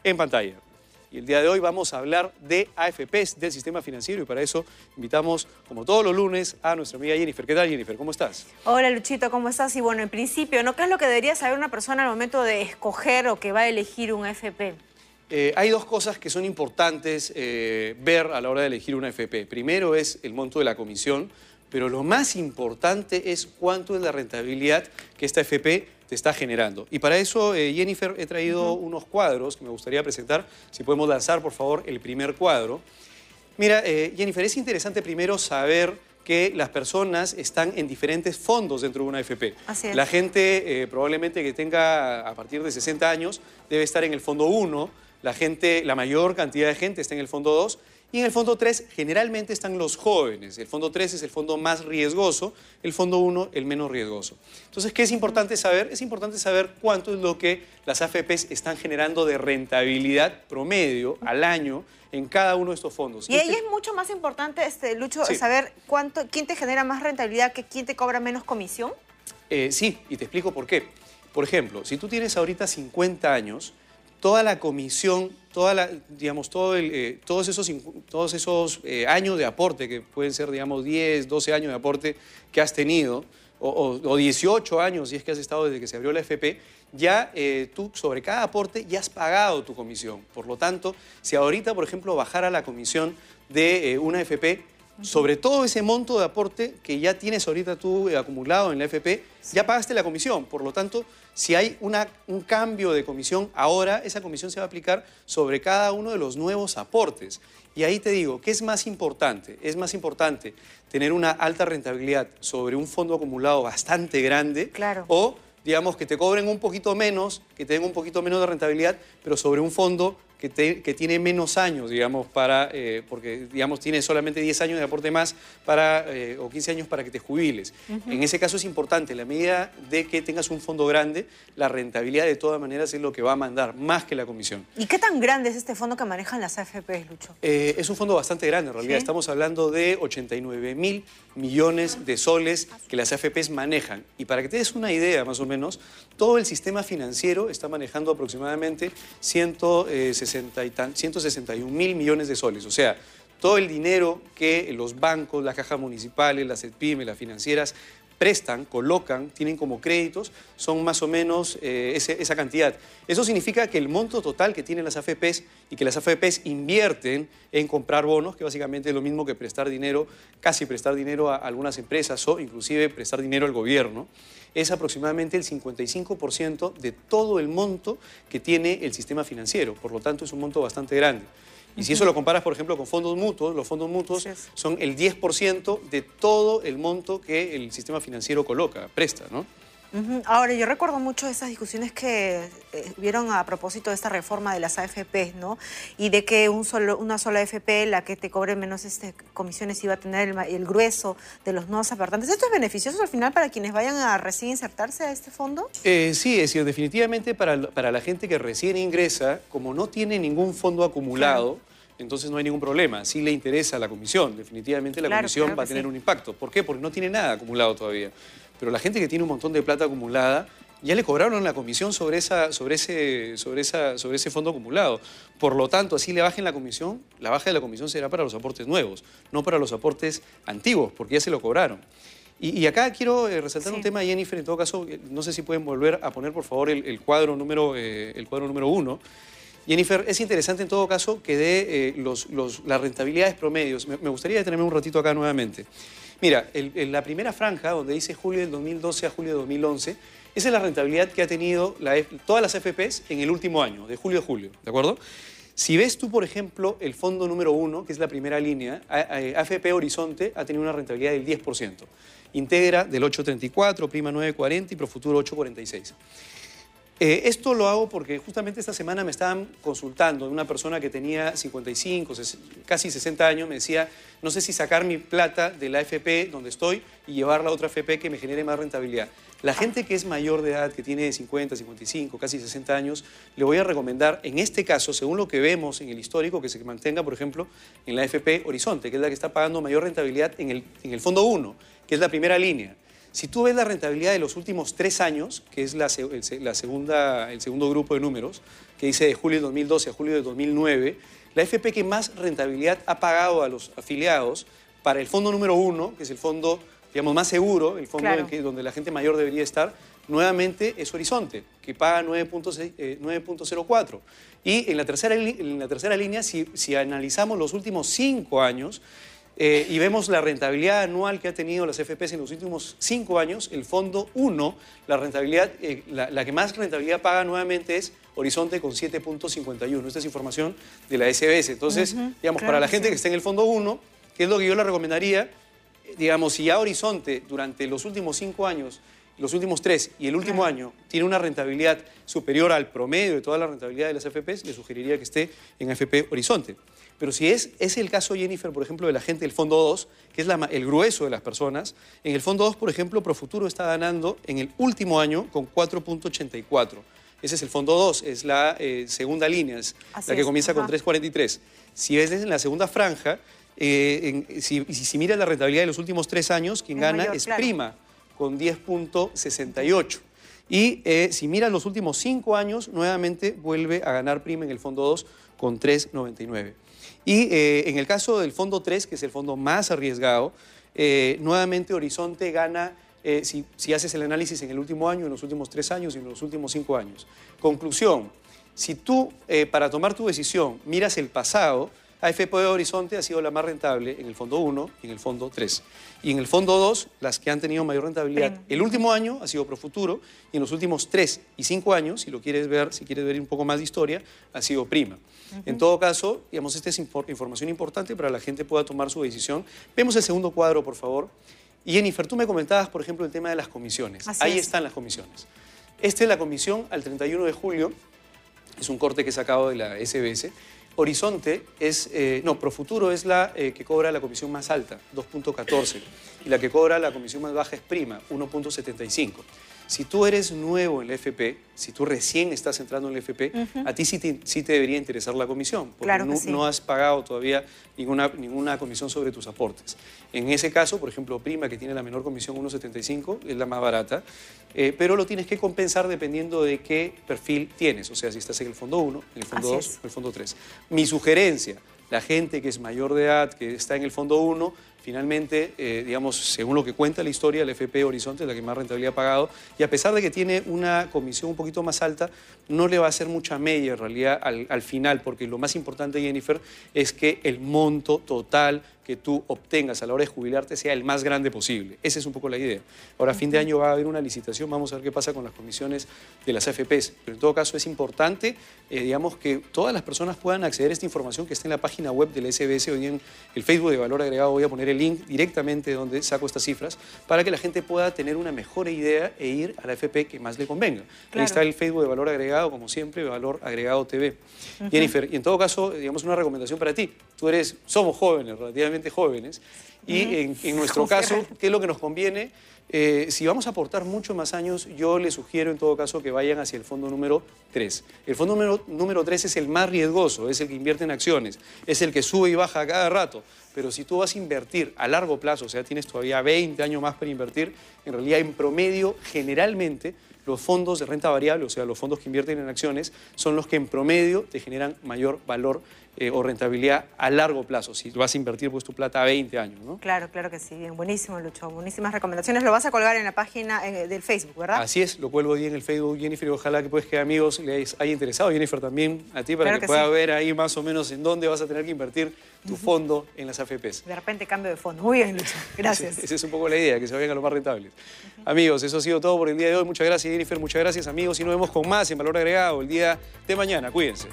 en pantalla. Y el día de hoy vamos a hablar de AFPs del sistema financiero y para eso invitamos, como todos los lunes, a nuestra amiga Jennifer. ¿Qué tal, Jennifer? ¿Cómo estás? Hola, Luchito, ¿cómo estás? Y bueno, en principio, ¿no? ¿Qué es lo que debería saber una persona al momento de escoger o que va a elegir un AFP? Hay dos cosas que son importantes ver a la hora de elegir una AFP. Primero es el monto de la comisión, pero lo más importante es cuánto es la rentabilidad que esta AFP te está generando. Y para eso, Jennifer, he traído unos cuadros que me gustaría presentar. Si podemos lanzar, por favor, el primer cuadro. Mira, Jennifer, es interesante primero saber que las personas están en diferentes fondos dentro de una AFP. Así es. La gente probablemente que tenga a partir de 60 años debe estar en el fondo 1, la mayor cantidad de gente está en el fondo 2 y en el fondo 3 generalmente están los jóvenes. El fondo 3 es el fondo más riesgoso, el fondo 1 el menos riesgoso. Entonces, ¿qué es importante saber? Es importante saber cuánto es lo que las AFPs están generando de rentabilidad promedio al año en cada uno de estos fondos. Y ahí es mucho más importante, Lucho, Sí. saber quién te genera más rentabilidad que quién te cobra menos comisión. Sí, y te explico por qué. Por ejemplo, si tú tienes ahorita 50 años, toda la comisión, todos esos años de aporte, que pueden ser, digamos, 10, 12 años de aporte que has tenido, o 18 años, si es que has estado desde que se abrió la AFP, ya tú sobre cada aporte ya has pagado tu comisión. Por lo tanto, si ahorita, por ejemplo, bajara la comisión de una AFP, sobre todo ese monto de aporte que ya tienes ahorita tú acumulado en la AFP, ya pagaste la comisión. Por lo tanto, si hay un cambio de comisión, ahora esa comisión se va a aplicar sobre cada uno de los nuevos aportes. Y ahí te digo, ¿qué es más importante? Es más importante tener una alta rentabilidad sobre un fondo acumulado bastante grande, Claro, o, digamos, que te cobren un poquito menos, que te den un poquito menos de rentabilidad, pero sobre un fondo que tiene menos años, digamos, porque, digamos, tiene solamente 10 años de aporte más o 15 años para que te jubiles. En ese caso es importante, en la medida de que tengas un fondo grande, la rentabilidad de todas maneras es lo que va a mandar, más que la comisión. ¿y qué tan grande es este fondo que manejan las AFPs, Lucho? Es un fondo bastante grande, en realidad. ¿Sí? Estamos hablando de 89.000 millones de soles que las AFPs manejan. Y para que te des una idea, más o menos, todo el sistema financiero está manejando aproximadamente 161.000 millones de soles. O sea, todo el dinero que los bancos, las cajas municipales, las EDPYME, las financieras prestan, colocan, tienen como créditos, son más o menos esa cantidad. Eso significa que el monto total que tienen las AFPs y que las AFPs invierten en comprar bonos, que básicamente es lo mismo que prestar dinero, casi prestar dinero a algunas empresas o inclusive prestar dinero al gobierno, es aproximadamente el 55% de todo el monto que tiene el sistema financiero. Por lo tanto, es un monto bastante grande. Y si eso lo comparas, por ejemplo, con fondos mutuos, los fondos mutuos son el 10% de todo el monto que el sistema financiero presta, ¿no? Ahora, yo recuerdo mucho esas discusiones que vieron a propósito de esta reforma de las AFPs, ¿no? Y de que una sola AFP, la que te cobre menos comisiones, iba a tener el grueso de los nuevos aportantes. ¿Esto es beneficioso al final para quienes vayan a recién insertarse a este fondo? Sí, es decir, definitivamente para la gente que recién ingresa, como no tiene ningún fondo acumulado, entonces no hay ningún problema. Sí le interesa la comisión, definitivamente la comisión va a tener un impacto. ¿Por qué? Porque no tiene nada acumulado todavía. Pero la gente que tiene un montón de plata acumulada, ya le cobraron la comisión sobre ese fondo acumulado. Por lo tanto, así le bajen la comisión, la baja de la comisión será para los aportes nuevos, no para los aportes antiguos, porque ya se lo cobraron. Y acá quiero resaltar un tema, Jennifer, en todo caso, no sé si pueden volver a poner, por favor, el cuadro número 1. Jennifer, es interesante en todo caso que dé las rentabilidades promedios. Me gustaría detenerme un ratito acá nuevamente. Mira, en la primera franja, donde dice julio del 2012 a julio de 2011, esa es la rentabilidad que ha tenido todas las AFPs en el último año, de julio a julio, ¿de acuerdo? Si ves tú, por ejemplo, el fondo número 1, que es la primera línea, AFP Horizonte ha tenido una rentabilidad del 10%. Integra del 8.34, prima 9.40 y Profuturo 8.46. Esto lo hago porque justamente esta semana me estaban consultando una persona que tenía 55, casi 60 años, me decía, no sé si sacar mi plata de la AFP donde estoy y llevarla a otra AFP que me genere más rentabilidad. La gente que es mayor de edad, que tiene 50, 55, casi 60 años, le voy a recomendar, en este caso, según lo que vemos en el histórico, que se mantenga, por ejemplo, en la AFP Horizonte, que es la que está pagando mayor rentabilidad en el fondo 1, que es la primera línea. Si tú ves la rentabilidad de los últimos 3 años, que es el segundo grupo de números, que dice de julio de 2012 a julio de 2009, la AFP que más rentabilidad ha pagado a los afiliados para el fondo número 1, que es el fondo, digamos, más seguro, el fondo donde la gente mayor debería estar, nuevamente es Horizonte, que paga 9.04. Y en la tercera línea, si analizamos los últimos 5 años y vemos la rentabilidad anual que ha tenido las AFPs en los últimos 5 años, el fondo 1, la rentabilidad, la que más rentabilidad paga nuevamente es Horizonte con 7.51. Esta es información de la SBS. Entonces, digamos, para la gente que está en el fondo 1, ¿qué es lo que yo le recomendaría? Digamos, si ya Horizonte durante los últimos 5 años, los últimos 3 y el último año tiene una rentabilidad superior al promedio de toda la rentabilidad de las AFPs, le sugeriría que esté en AFP Horizonte. Pero si es el caso, Jennifer, por ejemplo, de la gente del Fondo 2, que es el grueso de las personas, en el Fondo 2, por ejemplo, Profuturo está ganando en el último año con 4.84. Ese es el Fondo 2, es la segunda línea, es la que comienza con 3.43. Si ves en la segunda franja, si miras la rentabilidad de los últimos 3 años, quien gana es Prima, con 10.68. Y si miras los últimos 5 años, nuevamente vuelve a ganar Prima en el Fondo 2 con 3.99. Y en el caso del Fondo 3, que es el fondo más arriesgado, nuevamente Horizonte gana, si haces el análisis en el último año, en los últimos 3 años y en los últimos 5 años. Conclusión, si tú, para tomar tu decisión, miras el pasado, AFP Horizonte ha sido la más rentable en el Fondo 1 y en el Fondo 3. Y en el Fondo 2, las que han tenido mayor rentabilidad el último año ha sido Profuturo y en los últimos 3 y 5 años, si quieres ver un poco más de historia, ha sido Prima. En todo caso, digamos, esta es información importante para que la gente pueda tomar su decisión. Vemos el segundo cuadro, por favor. Y Jennifer, tú me comentabas, por ejemplo, el tema de las comisiones. Ahí están las comisiones. Esta es la comisión al 31 de julio. Es un corte que he sacado de la SBS. Horizonte Profuturo es la que cobra la comisión más alta, 2.14. Y la que cobra la comisión más baja es Prima, 1.75. Si tú eres nuevo en la FP, si tú recién estás entrando en la FP, a ti sí te debería interesar la comisión, porque no has pagado todavía ninguna comisión sobre tus aportes. En ese caso, por ejemplo, Prima, que tiene la menor comisión, 1.75, es la más barata, pero lo tienes que compensar dependiendo de qué perfil tienes, o sea, si estás en el Fondo 1, en el Fondo 2 o el Fondo 3. Mi sugerencia, la gente que es mayor de edad, que está en el Fondo 1, finalmente, digamos, según lo que cuenta la historia, la FP Horizonte es la que más rentabilidad ha pagado y a pesar de que tiene una comisión un poquito más alta, no le va a hacer mucha media en realidad al final, porque lo más importante, Jennifer, es que el monto total que tú obtengas a la hora de jubilarte sea el más grande posible. Esa es un poco la idea. Ahora, a fin de año va a haber una licitación, vamos a ver qué pasa con las comisiones de las AFPs, pero en todo caso es importante, digamos, que todas las personas puedan acceder a esta información que está en la página web del SBS. Hoy en el Facebook de Valor Agregado voy a poner el link directamente donde saco estas cifras para que la gente pueda tener una mejor idea e ir a la AFP que más le convenga. Ahí está el Facebook de Valor Agregado, como siempre, Valor Agregado TV. Jennifer, y en todo caso, digamos, una recomendación para ti. Somos jóvenes, relativamente jóvenes, y en nuestro caso, ¿qué es lo que nos conviene? Si vamos a aportar muchos más años, yo les sugiero en todo caso que vayan hacia el fondo número 3. El fondo número 3 es el más riesgoso, es el que invierte en acciones, es el que sube y baja a cada rato. Pero si tú vas a invertir a largo plazo, o sea, tienes todavía 20 años más para invertir, en realidad en promedio, generalmente, los fondos de renta variable, o sea, los fondos que invierten en acciones, son los que en promedio te generan mayor valor o rentabilidad a largo plazo, si vas a invertir pues tu plata a 20 años, ¿no? Claro, claro que sí. Bien, buenísimo, Lucho. Buenísimas recomendaciones. Lo vas a colgar en la página del Facebook, ¿verdad? Así es, lo cuelgo ahí en el Facebook, Jennifer, y ojalá que pues que amigos les haya interesado, Jennifer, también a ti, para que pueda ver ahí más o menos en dónde vas a tener que invertir tu fondo en las AFPs. De repente cambio de fondo. Muy bien, Lucho. Gracias. Esa es un poco la idea, que se vayan a lo más rentables. Amigos, eso ha sido todo por el día de hoy. Muchas gracias, Jennifer. Muchas gracias, amigos. Y nos vemos con más en Valor Agregado el día de mañana. Cuídense.